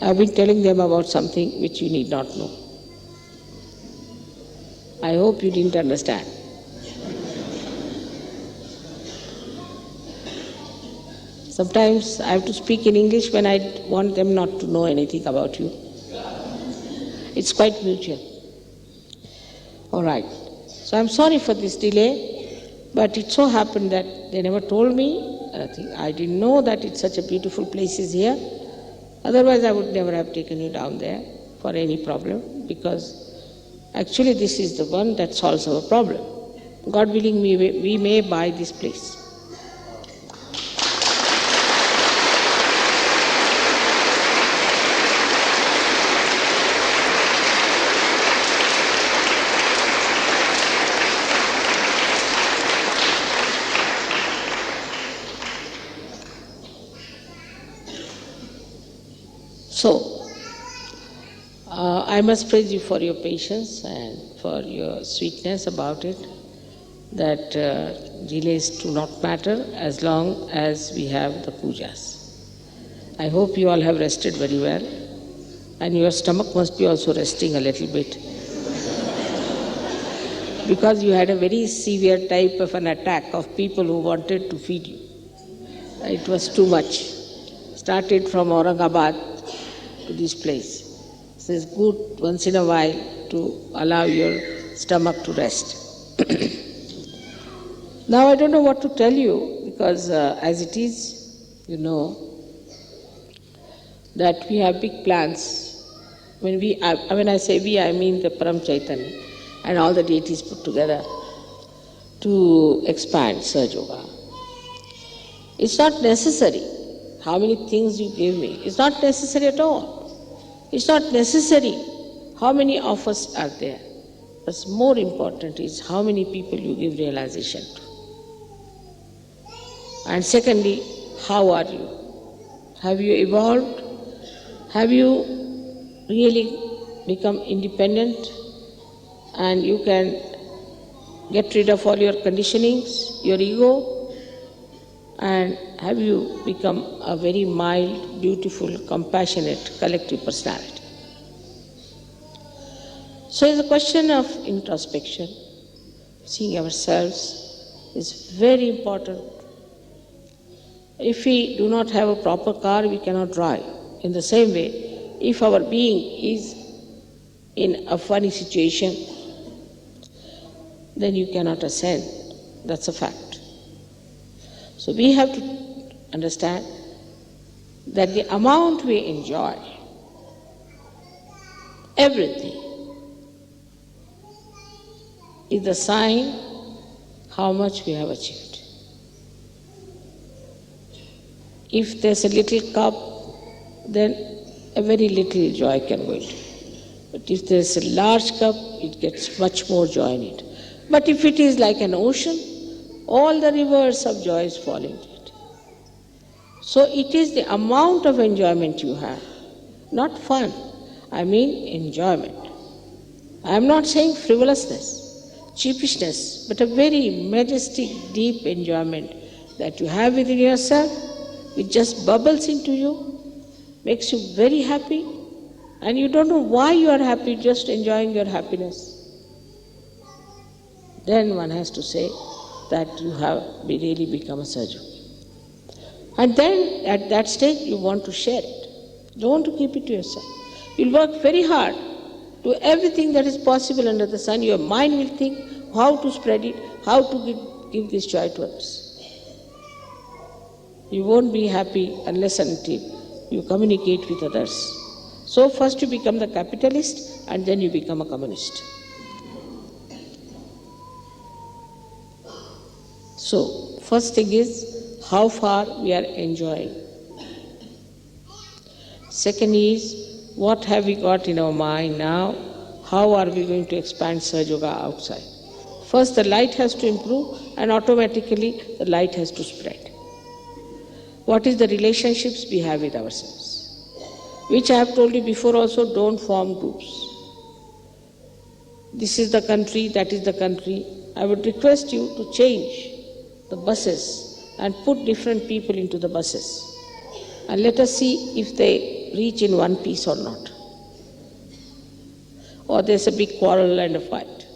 I've been telling them about something which you need not know. I hope you didn't understand. Sometimes I have to speak in English when I want them not to know anything about you. It's quite mutual. All right. So I'm sorry for this delay, but it so happened that they never told me. I didn't know that it's such a beautiful place is here. Otherwise, I would never have taken you down there for any problem, because actually this is the one that solves our problem. God willing, we may buy this place. So, I must praise you for your patience and for your sweetness about it, that delays do not matter as long as we have the pujas. I hope you all have rested very well, and your stomach must be also resting a little bit, because you had a very severe type of an attack of people who wanted to feed you. It was too much. Started from Aurangabad to this place. So it's good once in a while to allow your stomach to rest. Now I don't know what to tell you, because as it is, you know, that we have big plans. When I say we, I mean the Param Chaitanya and all the deities put together to expand Sahaja Yoga. It's not necessary how many things you give me. It's not necessary at all. It's not necessary how many of us are there. What's more important is how many people you give realization to. And secondly, how are you? Have you evolved? Have you really become independent and you can get rid of all your conditionings, your ego? And have you become a very mild, beautiful, compassionate, collective personality? So it's a question of introspection. Seeing ourselves is very important. If we do not have a proper car, we cannot drive. In the same way, if our being is in a funny situation, then you cannot ascend. That's a fact. So we have to understand that the amount we enjoy, everything, is the sign how much we have achieved. If there's a little cup, then a very little joy can go into it. But if there's a large cup, it gets much more joy in it. But if it is like an ocean, all the rivers of joys fall into it. So it is the amount of enjoyment you have, not fun. I mean enjoyment. I am not saying frivolousness, cheapishness, but a very majestic, deep enjoyment that you have within yourself, which just bubbles into you, makes you very happy, and you don't know why you are happy, just enjoying your happiness. Then one has to say that you have really become a Sahaja. And then at that stage you want to share it. Don't want to keep it to yourself. You'll work very hard. Do everything that is possible under the sun. Your mind will think how to spread it, how to give this joy to others. You won't be happy unless and until you communicate with others. So first you become the capitalist and then you become a communist. So first thing is how far we are enjoying. Second is what have we got in our mind now? How are we going to expand Sahaja Yoga outside? First the light has to improve and automatically the light has to spread. What is the relationships we have with ourselves? Which I have told you before also, don't form groups. This is the country, that is the country. I would request you to change the buses and put different people into the buses. And let us see if they reach in one piece or not. Or there's a big quarrel and a fight.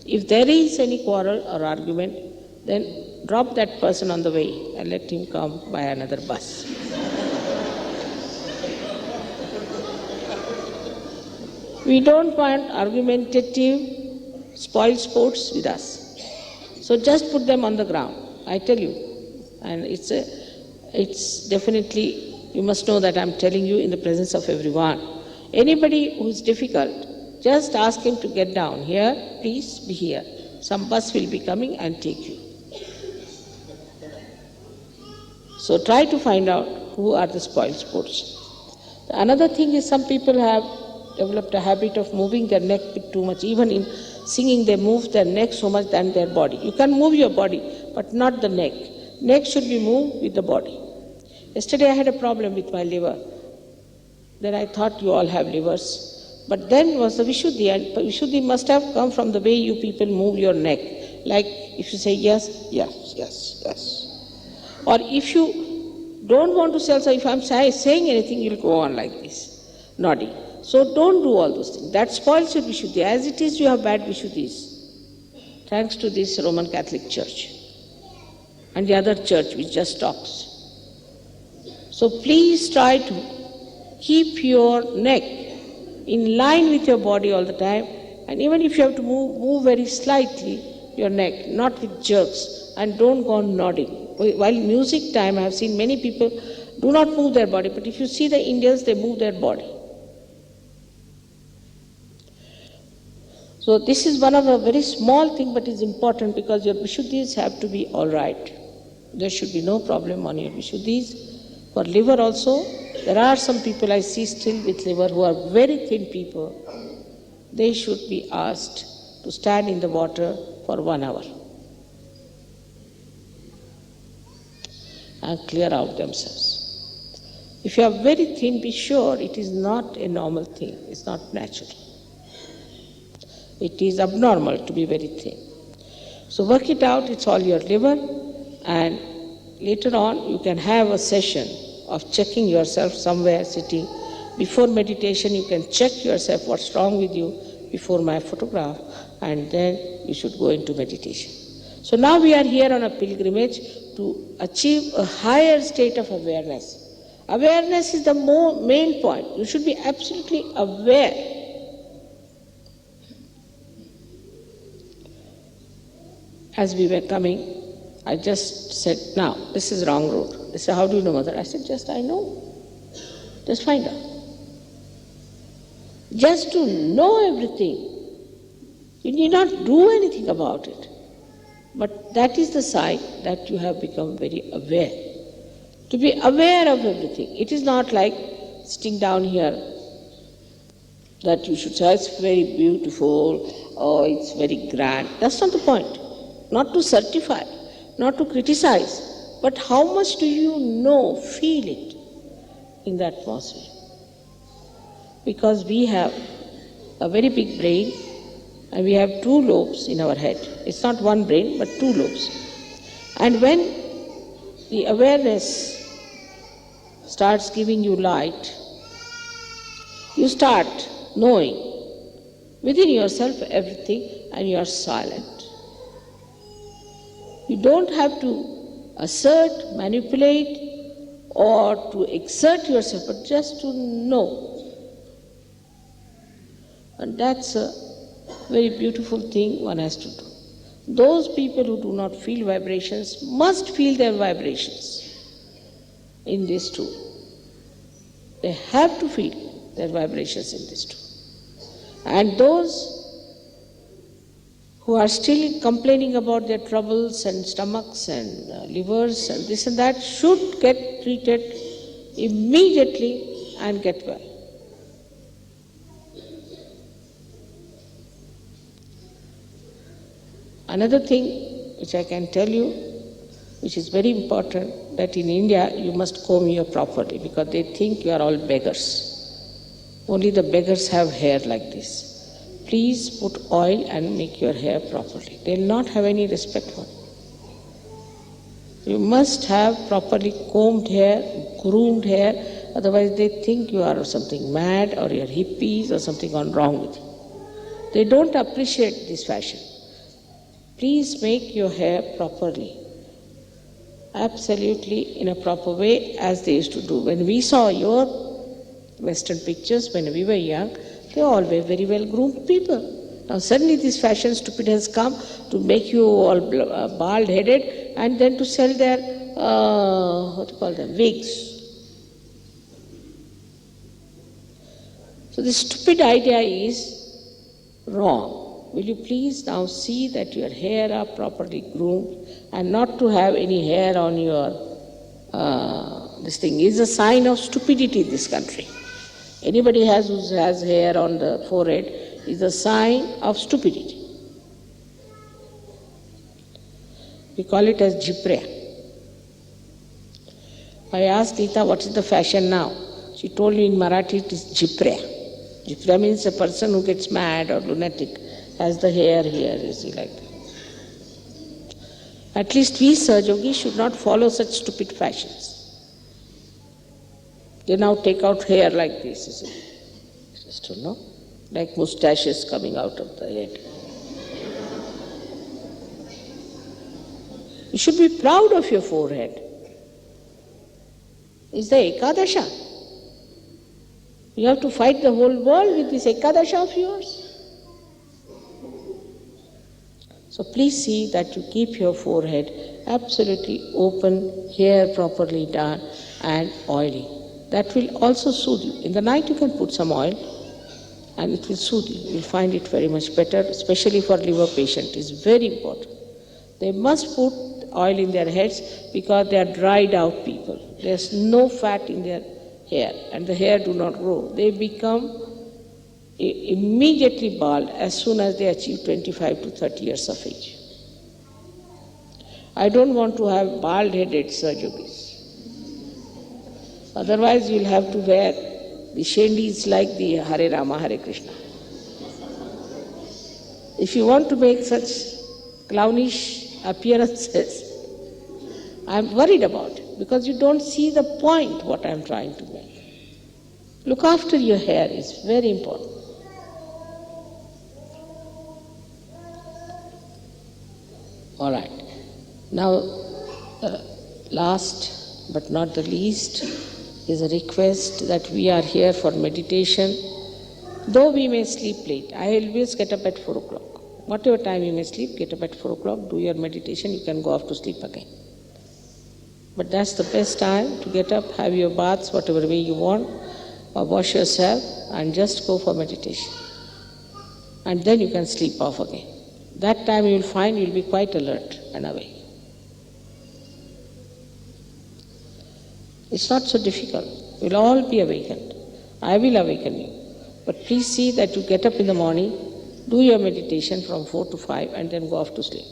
If there is any quarrel or argument, then drop that person on the way and let him come by another bus. We don't want argumentative, spoiled sports with us. So just put them on the ground, I tell you. And it's definitely, you must know that I'm telling you in the presence of everyone. Anybody who is difficult, just ask him to get down. Here, please be here. Some bus will be coming and take you. So try to find out who are the spoiled sports. Another thing is some people have developed a habit of moving their neck a bit too much. Even in singing, they move their neck so much than their body. You can move your body, but not the neck. Neck should be moved with the body. Yesterday I had a problem with my liver. Then I thought you all have livers. But then was the Vishuddhi, and Vishuddhi must have come from the way you people move your neck. Like if you say yes, yes, yes, yes. Or if you don't want to say, so if I'm saying anything, you'll go on like this, nodding. So don't do all those things. That spoils your Vishuddhi. As it is, you have bad Vishuddhis. Thanks to this Roman Catholic Church and the other church which just talks. So please try to keep your neck in line with your body all the time, and even if you have to move very slightly your neck, not with jerks, and don't go on nodding. While music time, I have seen many people do not move their body, but if you see the Indians, they move their body. So this is one of a very small thing, but it's important because your Vishuddhis have to be all right. There should be no problem on your Vishuddhis. For liver also, there are some people I see still with liver who are very thin people. They should be asked to stand in the water for 1 hour and clear out themselves. If you are very thin, be sure it is not a normal thing. It's not natural. It is abnormal to be very thin. So work it out, it's all your liver, and later on you can have a session of checking yourself somewhere sitting. Before meditation you can check yourself what's wrong with you before my photograph, and then you should go into meditation. So now we are here on a pilgrimage to achieve a higher state of awareness. Awareness is the main point. You should be absolutely aware. As we were coming, I just said, now, this is wrong road. They said, how do you know, Mother? I said, just I know. Just find out. Just to know everything. You need not do anything about it. But that is the sign that you have become very aware. To be aware of everything. It is not like sitting down here that you should say, it's very beautiful, oh, it's very grand. That's not the point. Not to certify, not to criticize, but how much do you know, feel it in that atmosphere? Because we have a very big brain and we have 2 lobes in our head. It's not one brain, but 2 lobes. And when the awareness starts giving you light, you start knowing within yourself everything, and you are silent. You don't have to assert, manipulate, or to exert yourself, but just to know. And that's a very beautiful thing one has to do. Those people who do not feel vibrations must feel their vibrations in this too. They have to feel their vibrations in this too. And those who are still complaining about their troubles and stomachs and livers and this and that should get treated immediately and get well. Another thing which I can tell you, which is very important, that in India you must comb your properly because they think you are all beggars. Only the beggars have hair like this. Please put oil and make your hair properly. They will not have any respect for it. You must have properly combed hair, groomed hair, Otherwise they think you are something mad or you are hippies or something gone wrong with you. They don't appreciate this fashion. Please make your hair properly. Absolutely in a proper way as they used to do. When we saw your Western pictures when we were young, they all were very well groomed people. Now suddenly this fashion stupid has come to make you all bald headed and then to sell their, wigs. So this stupid idea is wrong. Will you please now see that your hair are properly groomed and not to have any hair on your, this thing is a sign of stupidity in this country. Anybody who has hair on the forehead is a sign of stupidity. We call it as jipreya. I asked Nita, what is the fashion now? She told me in Marathi it is jipreya. Jipreya means a person who gets mad or lunatic, has the hair here, you see, like that. At least we Sahajogis should not follow such stupid fashions. They now take out hair like this, you see. Just to know, like moustaches coming out of the head. You should be proud of your forehead. It's the Ekadasha. You have to fight the whole world with this Ekadasha of yours. So please see that you keep your forehead absolutely open, hair properly done and oily. That will also soothe you. In the night you can put some oil and it will soothe you. You'll find it very much better, especially for liver patient. It's very important. They must put oil in their heads because they are dried out people. There's no fat in their hair and the hair do not grow. They become immediately bald as soon as they achieve 25 to 30 years of age. I don't want to have bald-headed Sahajogis. Otherwise you'll have to wear the shendis like the Hare Rama, Hare Krishna. If you want to make such clownish appearances, I'm worried about it because you don't see the point what I'm trying to make. Look after your hair is very important. All right. Now, last but not the least is a request that we are here for meditation. Though we may sleep late, I always get up at 4 o'clock. Whatever time you may sleep, get up at 4 o'clock, do your meditation, you can go off to sleep again. But that's the best time to get up, have your baths, whatever way you want, or wash yourself and just go for meditation. And then you can sleep off again. That time you will find you will be quite alert and awake. It's not so difficult. We'll all be awakened. I will awaken you. But please see that you get up in the morning, do your meditation from 4 to 5 and then go off to sleep.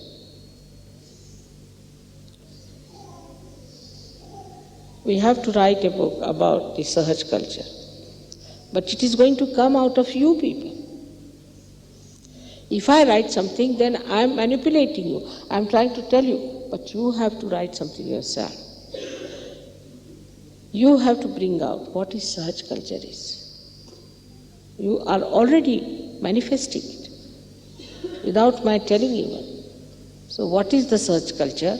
We have to write a book about the Sahaj culture. But it is going to come out of you people. If I write something, then I am manipulating you. I am trying to tell you, but you have to write something yourself. You have to bring out what is Sahaj culture is. You are already manifesting it without my telling even. So what is the Sahaj culture?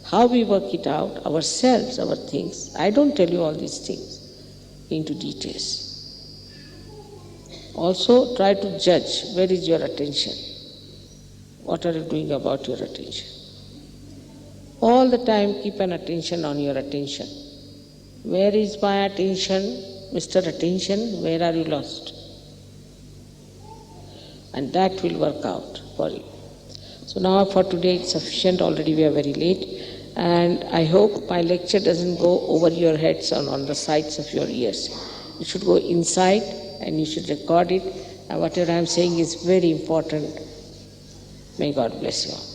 How we work it out, ourselves, our things. I don't tell you all these things into details. Also try to judge where is your attention. What are you doing about your attention? All the time keep an attention on your attention. Where is my attention? Mr. Attention, where are you lost? And that will work out for you. So now for today it's sufficient, already we are very late. And I hope my lecture doesn't go over your heads on the sides of your ears. It should go inside and you should record it. And whatever I am saying is very important. May God bless you all.